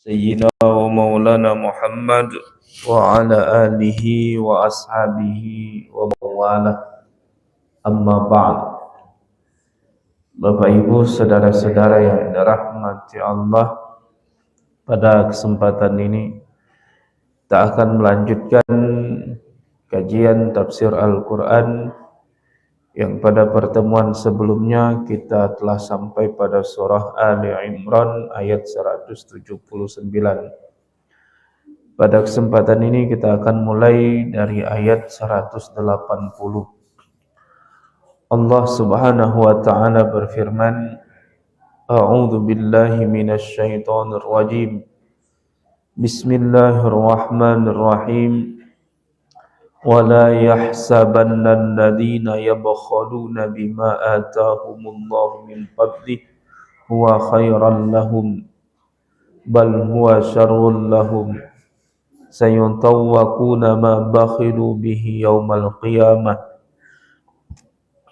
سيدنا ومولانا محمد وعلى آله وأصحابه ومن والاه. Amma ba'd. Bapak Ibu, saudara-saudara yang dirahmati Allah, pada kesempatan ini kita akan melanjutkan kajian tafsir Al-Quran yang pada pertemuan sebelumnya kita telah sampai pada surah Ali Imran ayat 179. Pada kesempatan ini kita akan mulai dari ayat 180. Allah Subhanahu wa taala berfirman, A'udzu billahi minasy syaithanir rajim. Bismillahirrahmanirrahim. Wala yahsabanna alladhina yabkhuluna bima atahumullahu min fadlihi huwa khairan lahum bal huwa syarrun lahum sayutawwaquna ma bakhilu bihi yaumal qiyamah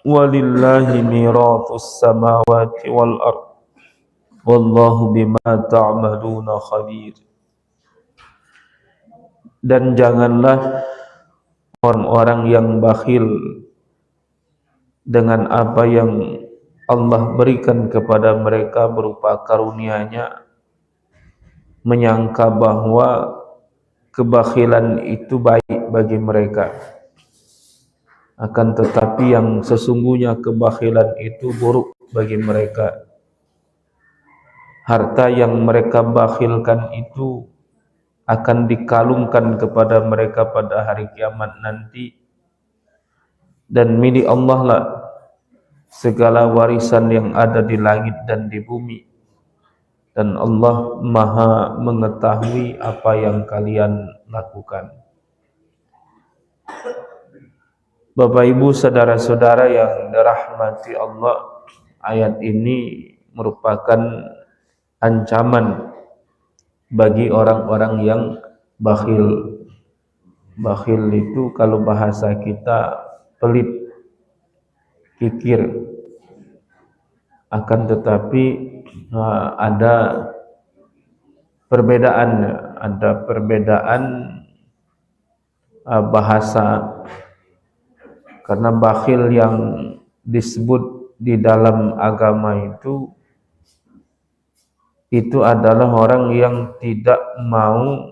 walillahi mirathus samawati wal ard wallahu bima ta'maluna khabir. Dan janganlah orang-orang yang bakhil dengan apa yang Allah berikan kepada mereka berupa karunia-Nya, menyangka bahwa kebakhilan itu baik bagi mereka. Akan tetapi yang sesungguhnya kebakhilan itu buruk bagi mereka. Harta yang mereka bakhilkan itu akan dikalungkan kepada mereka pada hari kiamat nanti. Dan milik Allah lah segala warisan yang ada di langit dan di bumi. Dan Allah Maha mengetahui apa yang kalian lakukan. Bapak Ibu, saudara-saudara yang dirahmati Allah, ayat ini merupakan ancaman bagi orang-orang yang bakhil. Bakhil itu kalau bahasa kita pelit, kikir. Akan tetapi ada perbedaan bahasa. Karena bakhil yang disebut di dalam agama itu adalah orang yang tidak mau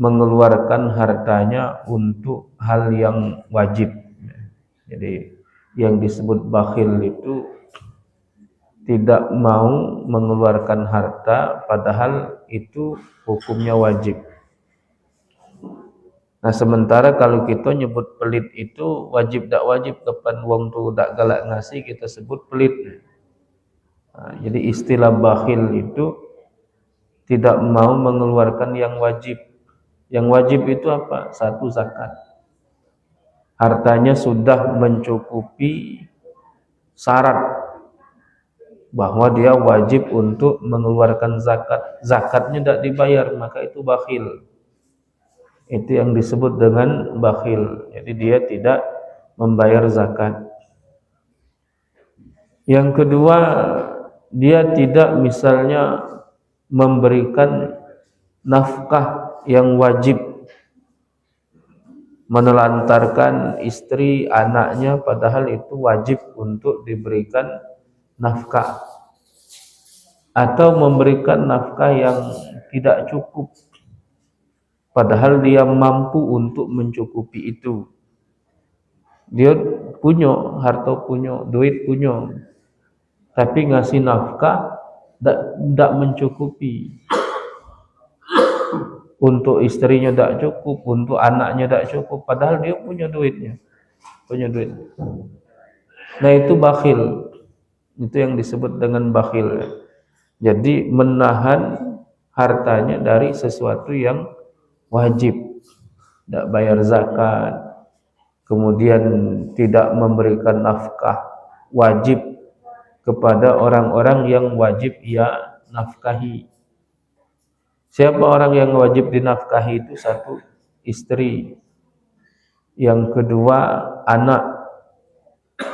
mengeluarkan hartanya untuk hal yang wajib. Jadi yang disebut bakhil itu tidak mau mengeluarkan harta padahal itu hukumnya wajib. Nah, sementara kalau kita nyebut pelit itu wajib tak wajib, kapan wong tu tak galak ngasih kita sebut pelit. Nah, jadi istilah bakhil itu tidak mau mengeluarkan yang wajib. Yang wajib itu apa? Satu, zakat. Hartanya sudah mencukupi syarat bahwa dia wajib untuk mengeluarkan zakat. Zakatnya tidak dibayar, maka itu bakhil. Itu yang disebut dengan bakhil. Jadi dia tidak membayar zakat. Yang kedua, dia tidak misalnya memberikan nafkah yang wajib, menelantarkan istri, anaknya, padahal itu wajib untuk diberikan nafkah. Atau memberikan nafkah yang tidak cukup, padahal dia mampu untuk mencukupi itu. Dia punya, harta punya, duit punya, tapi ngasih nafkah tidak mencukupi. Untuk istrinya tidak cukup, untuk anaknya tidak cukup, padahal dia punya duitnya. Nah, itu bakhil. Itu yang disebut dengan bakhil. Jadi menahan hartanya dari sesuatu yang wajib, tidak bayar zakat, kemudian tidak memberikan nafkah wajib kepada orang-orang yang wajib ia nafkahi. Siapa orang yang wajib dinafkahi itu? Satu, istri. Yang kedua, anak.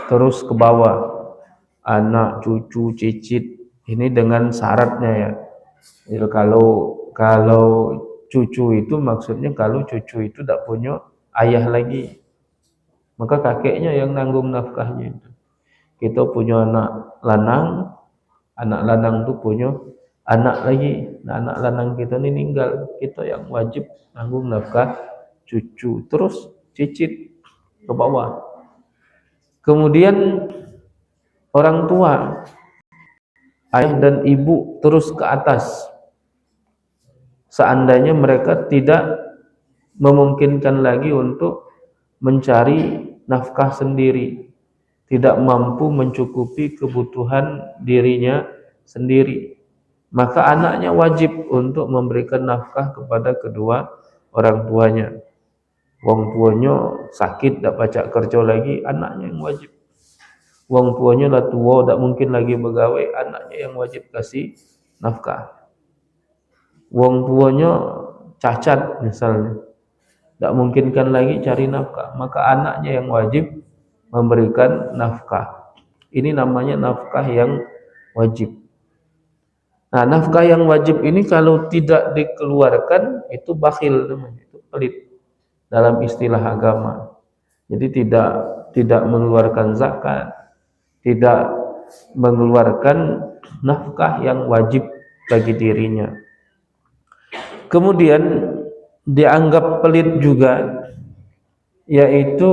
Terus ke bawah, anak, cucu, cicit. Ini dengan syaratnya ya. Jadi kalau cucu itu maksudnya kalau cucu itu tidak punya ayah lagi, maka kakeknya yang nanggung nafkahnya itu. Kita punya anak lanang itu punya anak lagi. Nah, anak lanang kita ini meninggal, kita yang wajib nanggung nafkah cucu, terus cicit ke bawah. Kemudian orang tua, ayah dan ibu terus ke atas. Seandainya mereka tidak memungkinkan lagi untuk mencari nafkah sendiri, tidak mampu mencukupi kebutuhan dirinya sendiri, maka anaknya wajib untuk memberikan nafkah kepada kedua orang tuanya. Wong tuanya sakit, tak pacak kerja lagi, anaknya yang wajib. Wong tuanya lah tua, tak mungkin lagi begawe, anaknya yang wajib kasih nafkah. Wong tuanya cacat misalnya, tak mungkinkan lagi cari nafkah, maka anaknya yang wajib memberikan nafkah. Ini namanya nafkah yang wajib. Nah, nafkah yang wajib ini kalau tidak dikeluarkan itu bakhil namanya, itu pelit dalam istilah agama. Jadi tidak mengeluarkan zakat, tidak mengeluarkan nafkah yang wajib bagi dirinya. Kemudian dianggap pelit juga, yaitu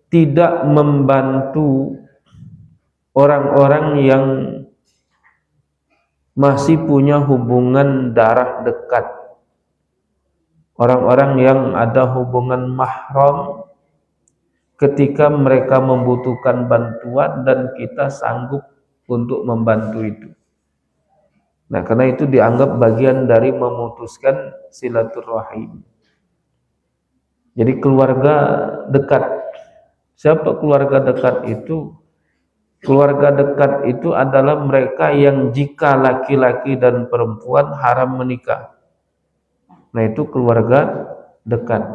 tidak membantu orang-orang yang masih punya hubungan darah dekat, orang-orang yang ada hubungan mahram, ketika mereka membutuhkan bantuan dan kita sanggup untuk membantu itu. Nah, karena itu dianggap bagian dari memutuskan silaturahim. Jadi keluarga dekat. Siapa keluarga dekat itu? Keluarga dekat itu adalah mereka yang jika laki-laki dan perempuan haram menikah. Nah, itu keluarga dekat.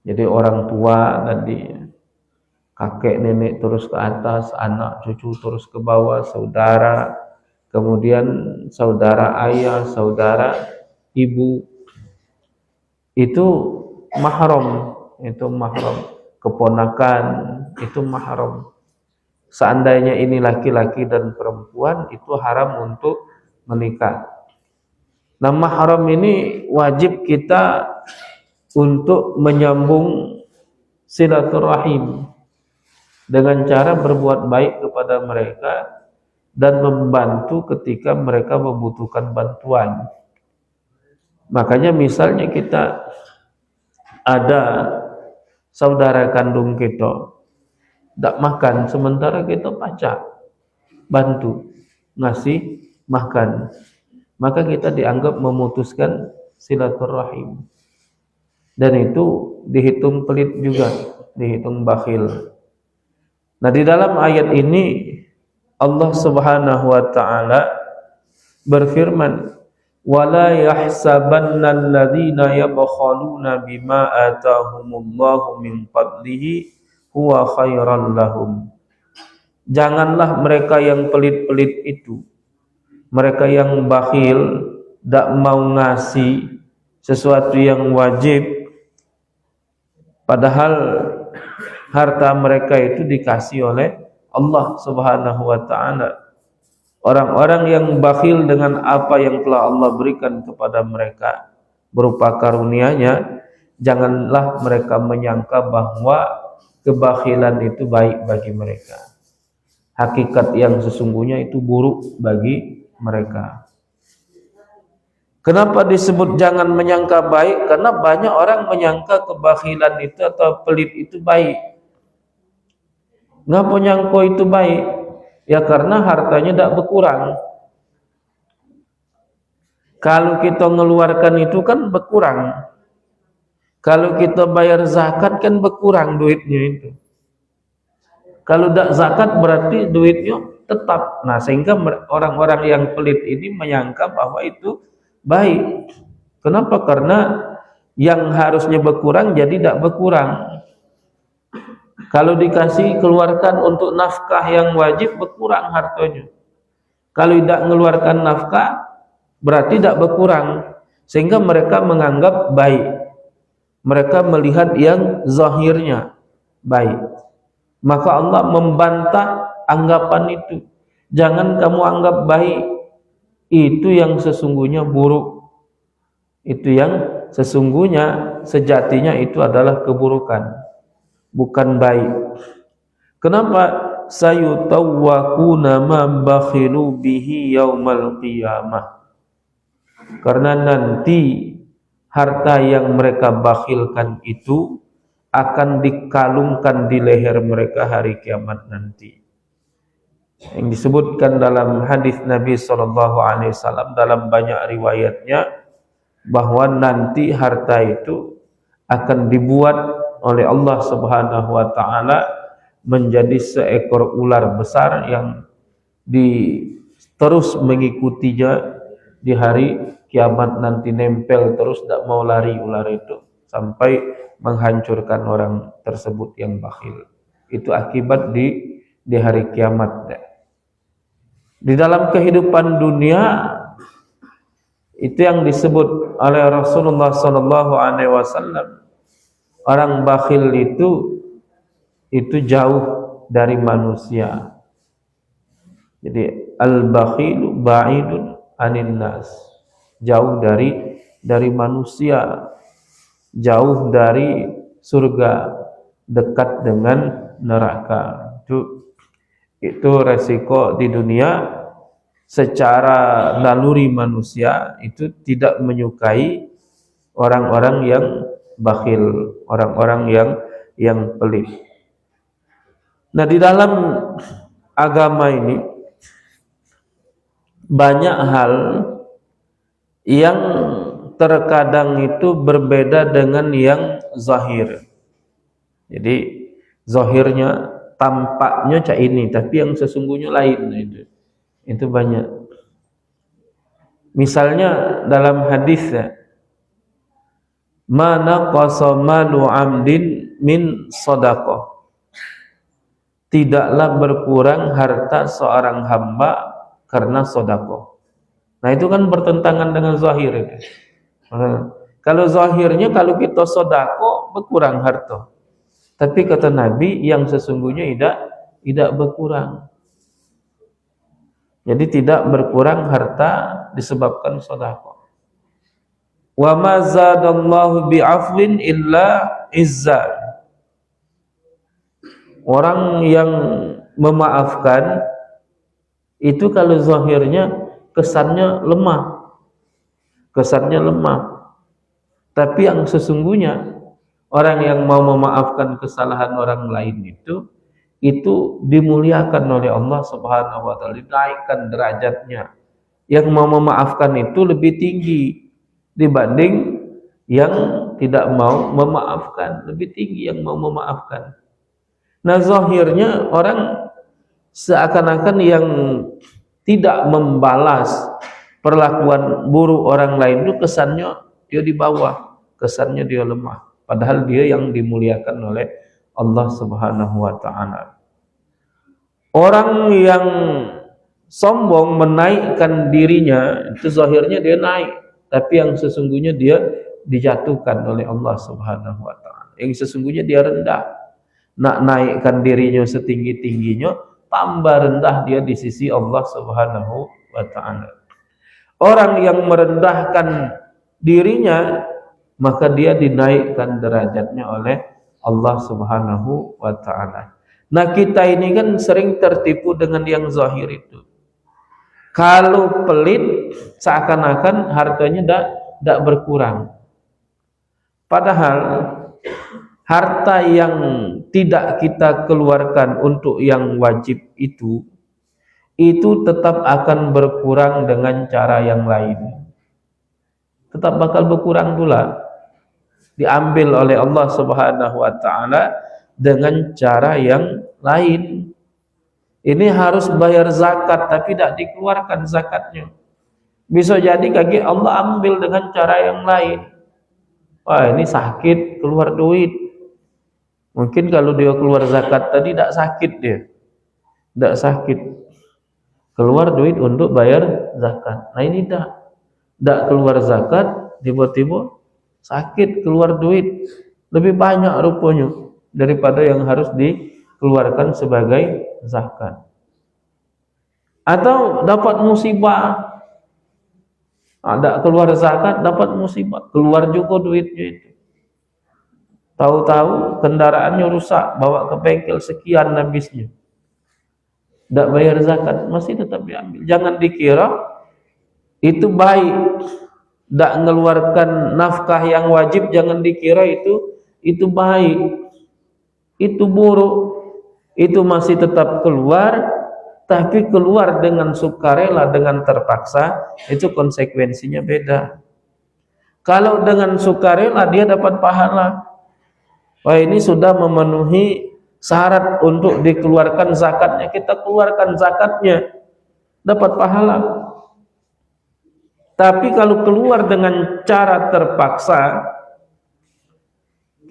Jadi orang tua tadi, kakek nenek terus ke atas, anak cucu terus ke bawah, saudara, kemudian saudara ayah, saudara ibu, itu mahram, keponakan itu mahram. Seandainya ini laki-laki dan perempuan, itu haram untuk menikah. Nah, mahram ini wajib kita untuk menyambung silaturahim dengan cara berbuat baik kepada mereka dan membantu ketika mereka membutuhkan bantuan. Makanya misalnya kita ada saudara kandung kita tak makan, sementara kita pacak bantu ngasih makan, maka kita dianggap memutuskan silaturahim, dan itu dihitung pelit juga, dihitung bakhil. Nah, di dalam ayat ini Allah Subhanahu wa taala berfirman, wala yahsabanna alladhina yabkhaluna bima atahumullahu min fadlihi huwa khairan lahum. Janganlah mereka yang pelit-pelit itu, mereka yang bakhil, tak mau ngasih sesuatu yang wajib, padahal harta mereka itu dikasih oleh Allah Subhanahu wa taala. Orang-orang yang bakhil dengan apa yang telah Allah berikan kepada mereka berupa karunia-Nya, janganlah mereka menyangka bahwa kebakhilan itu baik bagi mereka. Hakikat yang sesungguhnya itu buruk bagi mereka. Kenapa disebut jangan menyangka baik? Karena banyak orang menyangka kebakhilan itu atau pelit itu baik. Ngapa nyangko itu baik? Ya karena hartanya tidak berkurang. Kalau kita mengeluarkan itu kan berkurang. Kalau kita bayar zakat kan berkurang duitnya itu. Kalau tidak zakat berarti duitnya tetap. Nah, sehingga orang-orang yang pelit ini menyangka bahwa itu baik. Kenapa? Karena yang harusnya berkurang jadi tidak berkurang. Kalau dikasih keluarkan untuk nafkah yang wajib, berkurang hartanya. Kalau tidak mengeluarkan nafkah berarti tidak berkurang, sehingga mereka menganggap baik. Mereka melihat yang zahirnya baik. Maka Allah membantah anggapan itu. Jangan kamu anggap baik, itu yang sesungguhnya buruk. Itu yang sesungguhnya sejatinya itu adalah keburukan, bukan baik. Kenapa? Sayutawwaquna ma bakhilu bihi yaumal qiyamah. Karena nanti harta yang mereka bakhilkan itu akan dikalungkan di leher mereka hari kiamat nanti. Yang disebutkan dalam hadis Nabi SAW dalam banyak riwayatnya, bahwa nanti harta itu akan dibuat oleh Allah Subhanahu wa taala menjadi seekor ular besar yang terus mengikutinya di hari kiamat nanti, nempel terus, tidak mau lari ular itu sampai menghancurkan orang tersebut yang bakhil. Itu akibat di hari kiamat. Di dalam kehidupan dunia itu yang disebut oleh Rasulullah SAW, orang bakhil itu jauh dari manusia. Jadi al-bakhilu ba'idun anin nas, jauh dari manusia, jauh dari surga, dekat dengan neraka. Itu resiko di dunia. Secara naluri manusia itu tidak menyukai orang-orang yang bakhil, orang-orang yang pelit. Nah, di dalam agama ini banyak hal yang terkadang itu berbeda dengan yang zahir. Jadi zahirnya tampaknya cak ini, tapi yang sesungguhnya lain. Itu banyak. Misalnya dalam hadis, mana qasamalu amdin min sadaqah, tidaklah berkurang harta seorang hamba karena sedekah. Nah, itu kan bertentangan dengan zahir itu. Kalau zahirnya kalau kita sedekah berkurang harta. Tapi kata Nabi yang sesungguhnya tidak berkurang. Jadi tidak berkurang harta disebabkan sedekah. Wa ma zadallahu bi'afwin illa izzan. Orang yang memaafkan itu kalau zahirnya kesannya lemah. Tapi yang sesungguhnya orang yang mau memaafkan kesalahan orang lain itu dimuliakan oleh Allah Subhanahu wa taala, dinaikkan derajatnya. Yang mau memaafkan itu lebih tinggi dibanding yang tidak mau memaafkan, lebih tinggi yang mau memaafkan. Nah, zahirnya orang seakan-akan yang tidak membalas perlakuan buruk orang lain itu kesannya dia di bawah, kesannya dia lemah. Padahal dia yang dimuliakan oleh Allah Subhanahu wa taala. Orang yang sombong menaikkan dirinya, itu zahirnya dia naik, tapi yang sesungguhnya dia dijatuhkan oleh Allah Subhanahu wa taala. Yang sesungguhnya dia rendah. Nak naikkan dirinya setinggi-tingginya, tambah rendah dia di sisi Allah Subhanahu wa taala. Orang yang merendahkan dirinya, maka dia dinaikkan derajatnya oleh Allah Subhanahu wa taala. Nah, kita ini kan sering tertipu dengan yang zahir itu. Kalau pelit seakan-akan hartanya tidak berkurang. Padahal harta yang tidak kita keluarkan untuk yang wajib itu tetap akan berkurang dengan cara yang lain. Tetap bakal berkurang pula. Diambil oleh Allah Subhanahu wa taala dengan cara yang lain. Ini harus bayar zakat tapi tidak dikeluarkan zakatnya. Bisa jadi kaki Allah ambil dengan cara yang lain. Wah, ini sakit, keluar duit. Mungkin kalau dia keluar zakat tadi tidak sakit dia. Tidak sakit. keluar duit untuk bayar zakat. Nah ini tidak keluar zakat, tiba-tiba sakit keluar duit lebih banyak rupanya daripada yang harus dikeluarkan sebagai zakat. Atau dapat musibah, ada keluar zakat, dapat musibah, keluar juga duitnya itu. Tahu-tahu kendaraannya rusak, bawa ke bengkel sekian habisnya. Tidak bayar zakat, masih tetap diambil. Jangan dikira itu baik. Tidak mengeluarkan nafkah yang wajib, jangan dikira itu baik. Itu buruk. Itu masih tetap keluar, tapi keluar dengan sukarela, dengan terpaksa, itu konsekuensinya beda. Kalau dengan sukarela dia dapat pahala. Wah, ini sudah memenuhi syarat untuk dikeluarkan zakatnya, kita keluarkan zakatnya, dapat pahala. Tapi kalau keluar dengan cara terpaksa,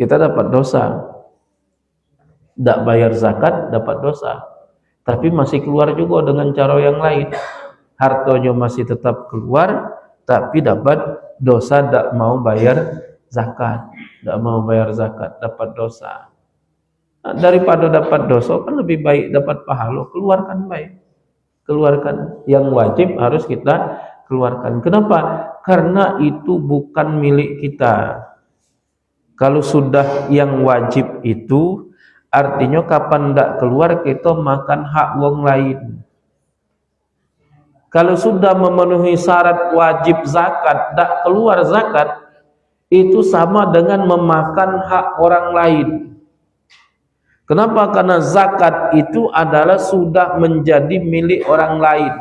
kita dapat dosa. Tidak bayar zakat, dapat dosa. Tapi masih keluar juga dengan cara yang lain. Hartanya masih tetap keluar, tapi dapat dosa, tidak mau bayar zakat. Tidak mau bayar zakat, dapat dosa. Daripada dapat dosa kan lebih baik dapat pahala, keluarkan baik. Keluarkan yang wajib harus kita keluarkan. Kenapa? Karena itu bukan milik kita. Kalau sudah yang wajib itu artinya kapan tidak keluar kita makan hak wong lain. Kalau sudah memenuhi syarat wajib zakat, tidak keluar zakat, itu sama dengan memakan hak orang lain. Kenapa? Karena zakat itu adalah sudah menjadi milik orang lain,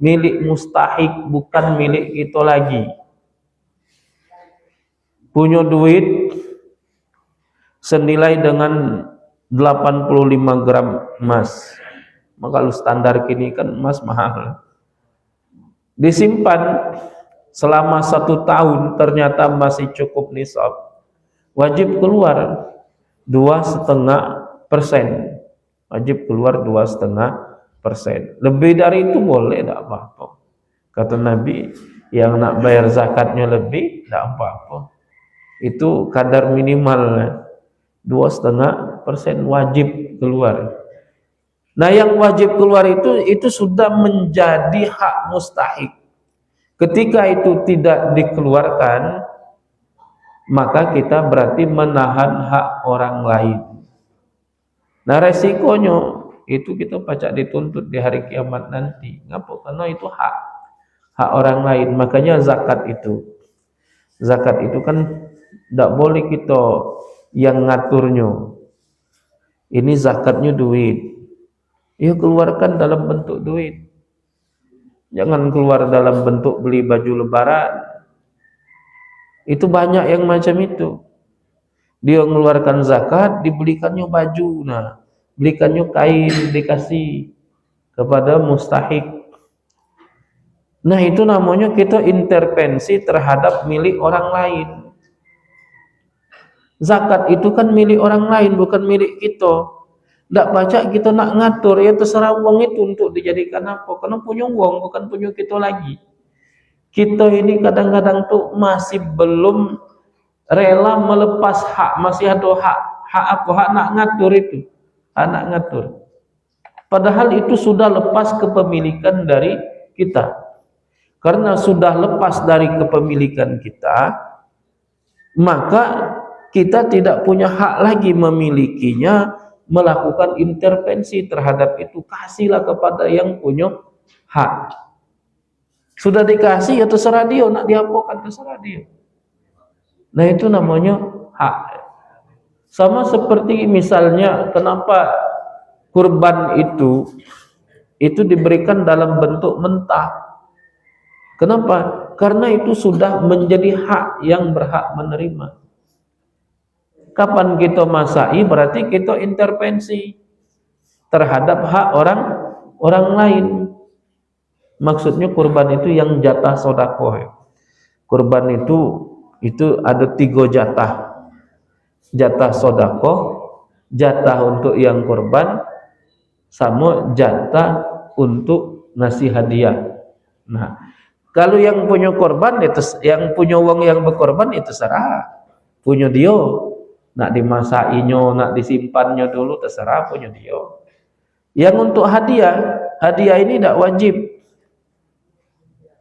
milik mustahik, bukan milik kita lagi. Punya duit senilai dengan 85 gram emas. Maka kalau standar kini kan emas mahal. Disimpan selama 1 tahun, ternyata masih cukup nisab. Wajib keluar 2,5%. Wajib keluar 2,5%. Lebih dari itu boleh, tidak apa-apa. Kata Nabi, yang nak bayar zakatnya lebih, tidak apa-apa. Itu kadar minimal 2,5% wajib keluar. Nah, yang wajib keluar itu sudah menjadi hak mustahik. Ketika itu tidak dikeluarkan, maka kita berarti menahan hak orang lain. Nah, resikonya itu kita pacak dituntut di hari kiamat nanti. Ngapa? Karena itu hak orang lain. Makanya zakat itu kan tidak boleh kita yang ngaturnya. Ini zakatnya duit, ya keluarkan dalam bentuk duit. Jangan keluar dalam bentuk beli baju lebaran. Itu banyak yang macam itu. Dia mengeluarkan zakat, dibelikannya baju, nah, belikannya kain, dikasih kepada mustahik. Nah, itu namanya kita intervensi terhadap milik orang lain. Zakat itu kan milik orang lain, bukan milik kita. Tidak baca kita nak ngatur, ya terserah uang itu untuk dijadikan apa. Karena punya uang, bukan punya kita lagi. Kita ini kadang-kadang tuh masih belum rela melepas hak, masih ada hak nak ngatur itu, nak ngatur. Padahal itu sudah lepas kepemilikan dari kita. Karena sudah lepas dari kepemilikan kita, maka kita tidak punya hak lagi memilikinya, melakukan intervensi terhadap itu. Kasihlah kepada yang punya hak. Sudah dikasih, ya terserah dia, nak diapakan terserah dia. Nah, itu namanya hak. Sama seperti misalnya kenapa kurban itu diberikan dalam bentuk mentah. Kenapa? Karena itu sudah menjadi hak yang berhak menerima. Kapan kita masai berarti kita intervensi terhadap hak orang lain. Maksudnya kurban itu yang jatah sedekah. Kurban itu ada 3 jatah. Jatah sedekah, jatah untuk yang kurban, sama jatah untuk ngasih hadiah. Nah, kalau yang punya korban itu, yang punya uang yang berkorban itu terserah, punya dia. Nak dimasainya, nak disimpannya dulu terserah, punya dia. Yang untuk hadiah, hadiah ini tidak wajib.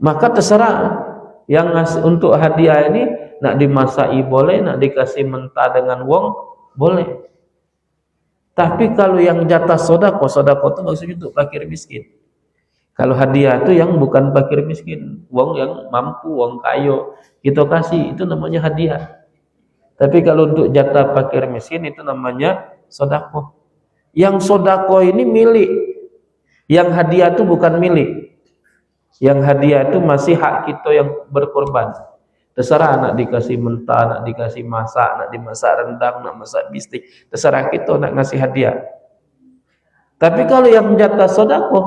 Maka terserah. Yang untuk hadiah ini nak dimasai boleh, nak dikasih mentah dengan uang boleh. Tapi kalau yang jatah sodako itu maksudnya untuk fakir miskin. Kalau hadiah itu yang bukan fakir miskin, uang yang mampu, uang kayo kita kasih, itu namanya hadiah. Tapi kalau untuk jatah fakir miskin itu namanya sodako. Yang sodako ini milik, yang hadiah itu bukan milik. Yang hadiah itu masih hak kita yang berkorban. Terserah nak dikasih mentah, nak dikasih masak, nak dimasak rendang, nak masak bistik, terserah kita nak ngasih hadiah. Tapi kalau yang jatah sodako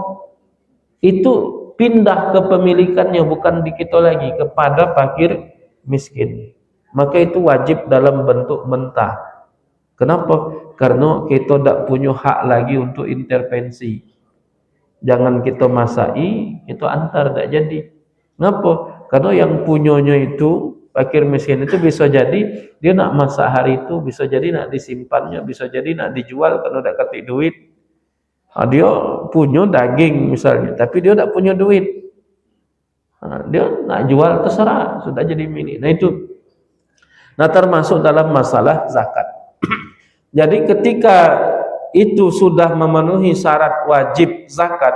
itu pindah kepemilikannya, bukan di kita lagi, kepada fakir miskin. Maka itu wajib dalam bentuk mentah. Kenapa? Karena kita tidak punya hak lagi untuk intervensi. Jangan kita masai, kita antar, tidak jadi. Kenapa? Karena yang punyanya itu, fakir miskin itu bisa jadi dia nak masak hari itu, bisa jadi nak disimpannya, bisa jadi nak dijual kalau tidak ketik duit. Dia punya daging misalnya, tapi dia tidak punya duit. Dia nak jual terserah, sudah jadi milik. Nah itu. Nah termasuk dalam masalah zakat. Jadi ketika itu sudah memenuhi syarat wajib zakat,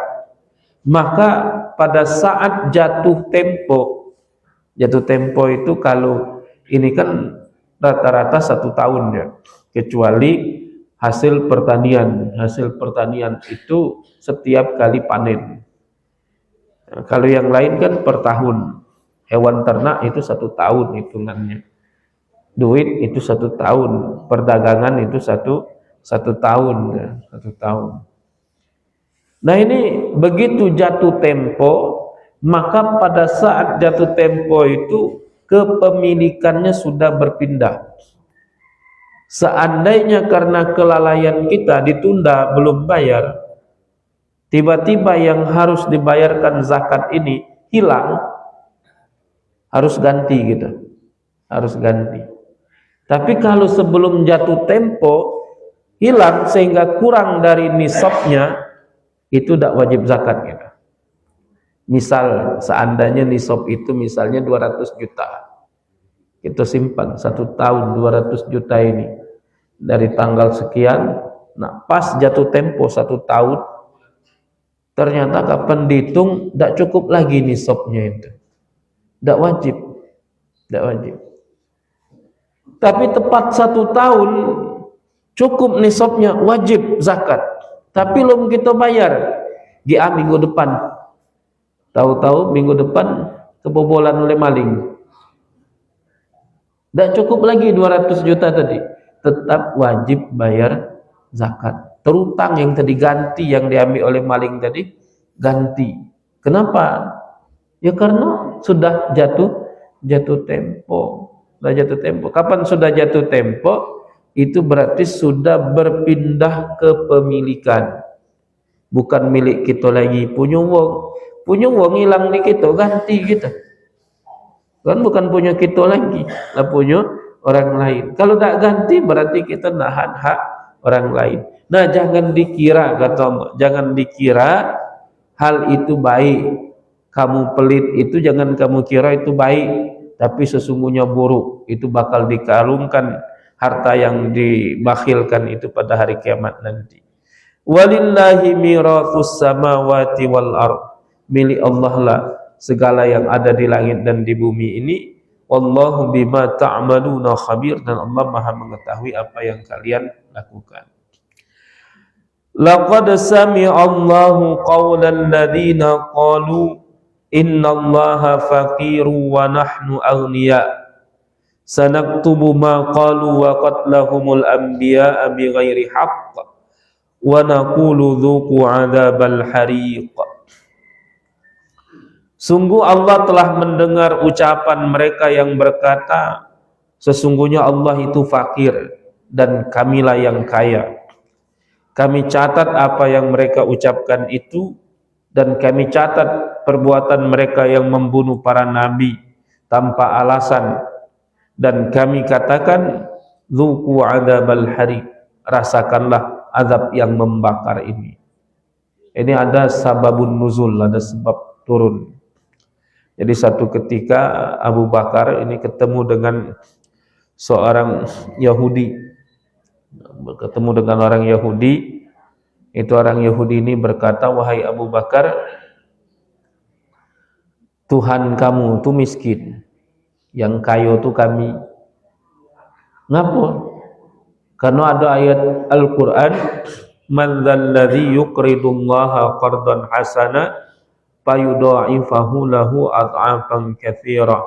maka pada saat jatuh tempo itu kalau ini kan rata-rata 1 tahun ya, kecuali hasil pertanian itu setiap kali panen. Nah, kalau yang lain kan per tahun, hewan ternak itu 1 tahun hitungannya, duit itu 1 tahun, perdagangan itu satu tahun ya, 1 tahun. Nah ini begitu jatuh tempo, maka pada saat jatuh tempo itu kepemilikannya sudah berpindah. Seandainya karena kelalaian kita ditunda belum bayar, tiba-tiba yang harus dibayarkan zakat ini hilang, harus ganti gitu, harus ganti. Tapi kalau sebelum jatuh tempo hilang sehingga kurang dari nisabnya, itu tidak wajib zakat gitu. Misal seandainya nisab itu misalnya 200 juta, kita simpan 1 tahun 200 juta ini dari tanggal sekian. Nah pas jatuh tempo 1 tahun, ternyata kapan dihitung tidak cukup lagi nisabnya itu, tidak wajib, tidak wajib. Tapi tepat 1 tahun cukup nisabnya, wajib zakat. Tapi belum kita bayar, minggu depan, tahu-tahu minggu depan kebobolan oleh maling, tidak cukup lagi 200 juta tadi, tetap wajib bayar zakat. Terutang yang tadi ganti, yang diambil oleh maling tadi ganti. Kenapa? Ya karena sudah jatuh tempo. Sudah jatuh tempo. Kapan sudah jatuh tempo? Itu berarti sudah berpindah kepemilikan, bukan milik kita lagi. Punya uang hilang di kita, ganti kita kan, bukan punya kita lagi, lah punya orang lain. Kalau tak ganti berarti kita nahan hak orang lain. Nah jangan dikira, kata Allah, jangan dikira hal itu baik. Kamu pelit itu jangan kamu kira itu baik, tapi sesungguhnya buruk. Itu bakal dikarungkan harta yang dibakhilkan itu pada hari kiamat nanti. Walillahi mirathus samawati wal ard, milik Allah lah segala yang ada di langit dan di bumi ini. Wallahu bima ta'maluna khabir, dan Allah Maha mengetahui apa yang kalian lakukan. Laqad sami'a Allahu qawlan ladzina qalu innallaha faqiru wa nahnu aghniya sanaktubu ma qalu wa qatlahumul anbiya'a bighairi haqq wa naqulu dhuqu 'adzabal hariq. Sungguh Allah telah mendengar ucapan mereka yang berkata, sesungguhnya Allah itu fakir dan kamilah yang kaya. Kami catat apa yang mereka ucapkan itu dan kami catat perbuatan mereka yang membunuh para nabi tanpa alasan, dan kami katakan dzuqu adzabal hari, rasakanlah azab yang membakar ini. Ini ada sababun nuzul, ada sebab turun. Jadi satu ketika Abu Bakar ini ketemu dengan seorang Yahudi, bertemu dengan orang Yahudi. Itu orang Yahudi ini berkata, wahai Abu Bakar, Tuhan kamu itu miskin, yang kaya itu kami. Ngapa? Karena ada ayat Al-Quran, man dzalladzi yuqridullaha qardan hasana fayudha'ifahu lahu ad'afan katsira.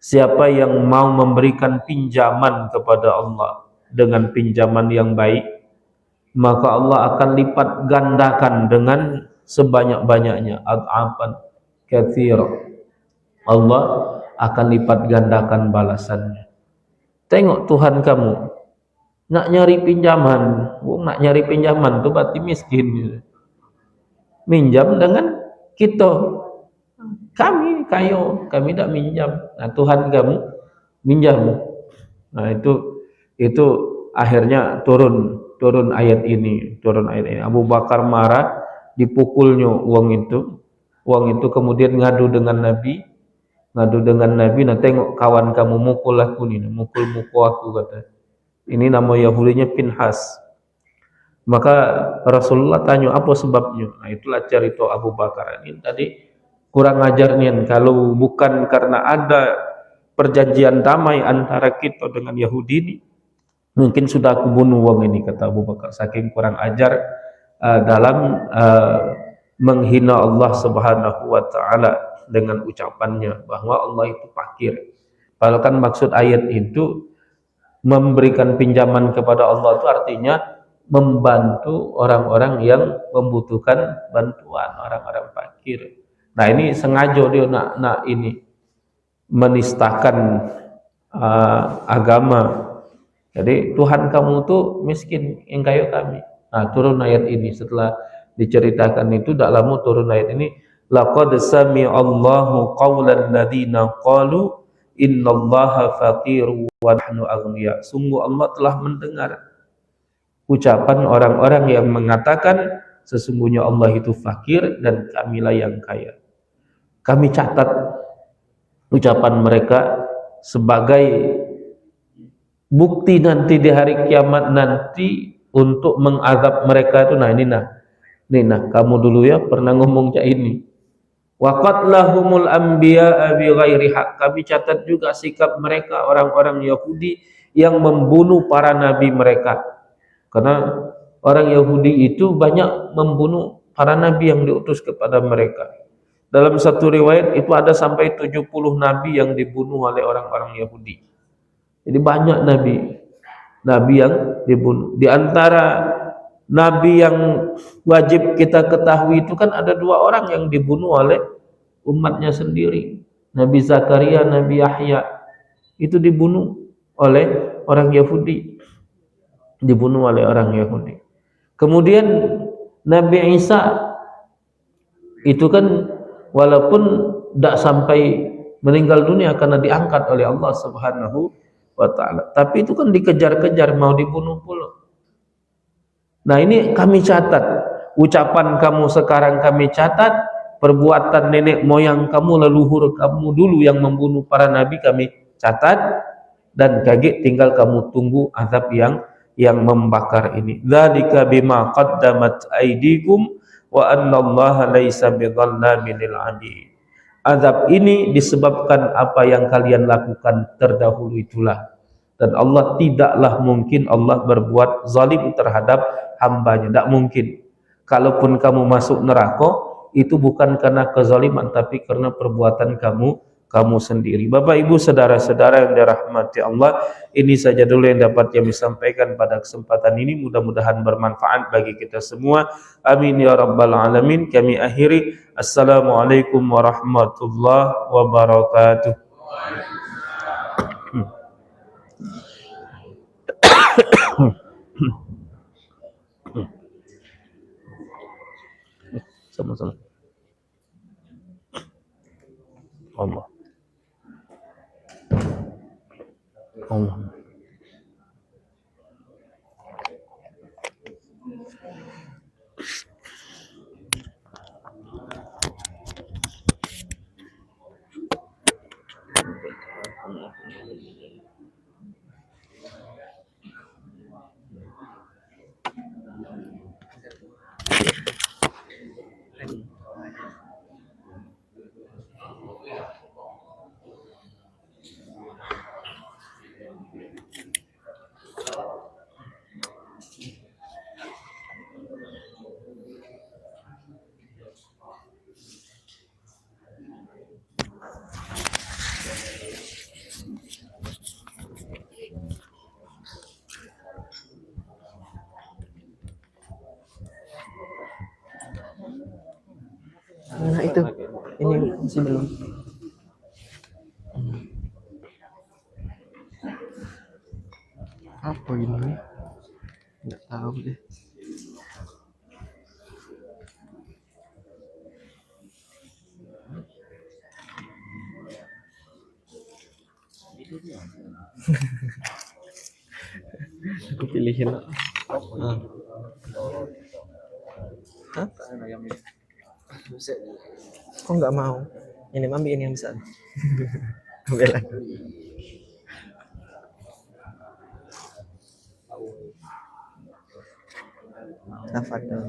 Siapa yang mau memberikan pinjaman kepada Allah dengan pinjaman yang baik, maka Allah akan lipat gandakan dengan sebanyak-banyaknya, ad'afan katsira. Allah akan lipat gandakan balasannya. Tengok Tuhan kamu nak nyari pinjaman, nak nyari pinjaman itu berarti miskin. Minjam dengan kita, kami kayo, kami tak minjam. Nah, Tuhan kamu minjam. Nah, itu akhirnya turun ayat ini, Abu Bakar marah, dipukulnya uang itu kemudian ngadu dengan Nabi. Nah, tengok kawan kamu mukul aku nih, mukul aku, kata. Ini nama Yahudinya Pinhas. Maka Rasulullah tanya apa sebabnya. Nah, itulah cerita Abu Bakar ini tadi kurang ajarnya. Kalau bukan karena ada perjanjian damai antara kita dengan Yahudi ini, mungkin sudah aku bunuh uang ini, kata Abu Bakar. Saking kurang ajar dalam menghina Allah Subhanahu wa taala dengan ucapannya bahwa Allah itu fakir. Padahal kan maksud ayat itu memberikan pinjaman kepada Allah itu artinya membantu orang-orang yang membutuhkan bantuan, orang-orang fakir. Nah, ini sengaja dia nak ini menistakan agama. Jadi Tuhan kamu tuh miskin, yang kaya kami. Nah, turun ayat ini. Setelah diceritakan itu, tak lama turun ayat ini. Laqad sami'allahu qawlan ladzina qalu innallaha faqiru wa nahnu aghniya. Sungguh Allah telah mendengar ucapan orang-orang yang mengatakan sesungguhnya Allah itu fakir dan kamilah yang kaya. Kami catat ucapan mereka sebagai bukti nanti di hari kiamat nanti untuk mengazab mereka itu. Nah, ini kamu dulu ya pernah ngomong kayak ini. Waqatlahumul anbiya'a bighairi haq. Kami catat juga sikap mereka orang-orang Yahudi yang membunuh para nabi mereka. Karena orang Yahudi itu banyak membunuh para nabi yang diutus kepada mereka. Dalam satu riwayat itu ada sampai 70 nabi yang dibunuh oleh orang-orang Yahudi. Jadi banyak nabi yang dibunuh. Di antara nabi yang wajib kita ketahui itu kan ada 2 orang yang dibunuh oleh umatnya sendiri. Nabi Zakaria, Nabi Yahya itu dibunuh oleh orang Yahudi. Kemudian Nabi Isa itu kan walaupun tidak sampai meninggal dunia karena diangkat oleh Allah Subhanahu wa ta'ala, tapi itu kan dikejar-kejar mau dibunuh pula. Nah, ini kami catat ucapan kamu sekarang, kami catat perbuatan nenek moyang kamu, leluhur kamu dulu yang membunuh para nabi kami catat, dan kaget tinggal kamu tunggu azab yang membakar ini. Dzalika bima qaddamat aydikum wa annallaha laisa bidzallamin lil 'abid. Azab ini disebabkan apa yang kalian lakukan terdahulu itulah, dan Allah tidaklah mungkin Allah berbuat zalim terhadap hambanya. Tidak mungkin. Kalaupun kamu masuk neraka, itu bukan karena kezaliman, tapi karena perbuatan kamu sendiri. Bapak Ibu saudara-saudara yang dirahmati Allah, ini saja dulu yang dapat kami sampaikan pada kesempatan ini. Mudah-mudahan bermanfaat bagi kita semua. Amin ya rabbal alamin. Kami akhiri. Assalamualaikum warahmatullahi wabarakatuh. Sama-sama. Allah. Allah. Nah itu, ini masih belum. Apa ini? Nggak tahu deh. Aku pilihin. Hah? Kok nggak mau? Ini ambil ini yang besar. Ambil lagi. Tafadhol.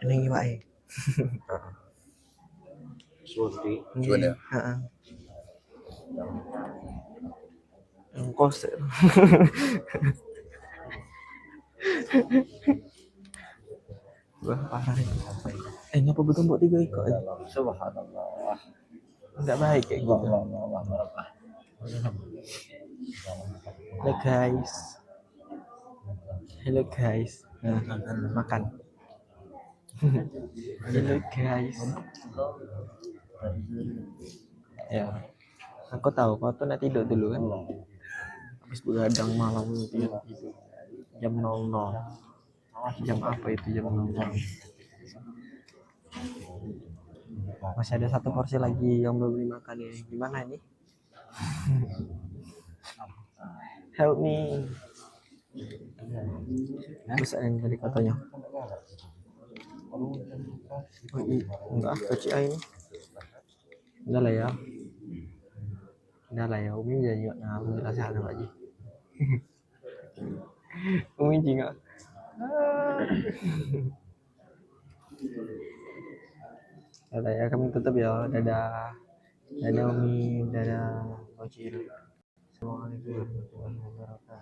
Ini wae. Cuman ya. Heeh. Ongkos. Wah, parah ini. Ngapa betul buat 3 ekor aja? Subhanallah. Enggak baik kayak gitu. Halo guys. Hello guys. Nah, makan. Hello guys. Ya. Aku tahu kau tuh nanti tidur dulu kan. Habis begadang malam tidur. Jam 00. Jam apa itu jam 00? Masih ada 1 porsi lagi yang belum dimakan ini. Gimana ini? Help me. Bisa yang tadi katanya. Oh, enggak, kecil ini. Udah lah ya. Udah lah ya, Umi jadi nggak alhamdulillah sehat Pak Ji. Umi juga. Dadah ya, kami tutup ya. Dadah. Dadah Umi, dadah Bocil. Assalamualaikum warahmatullahi wabarakatuh.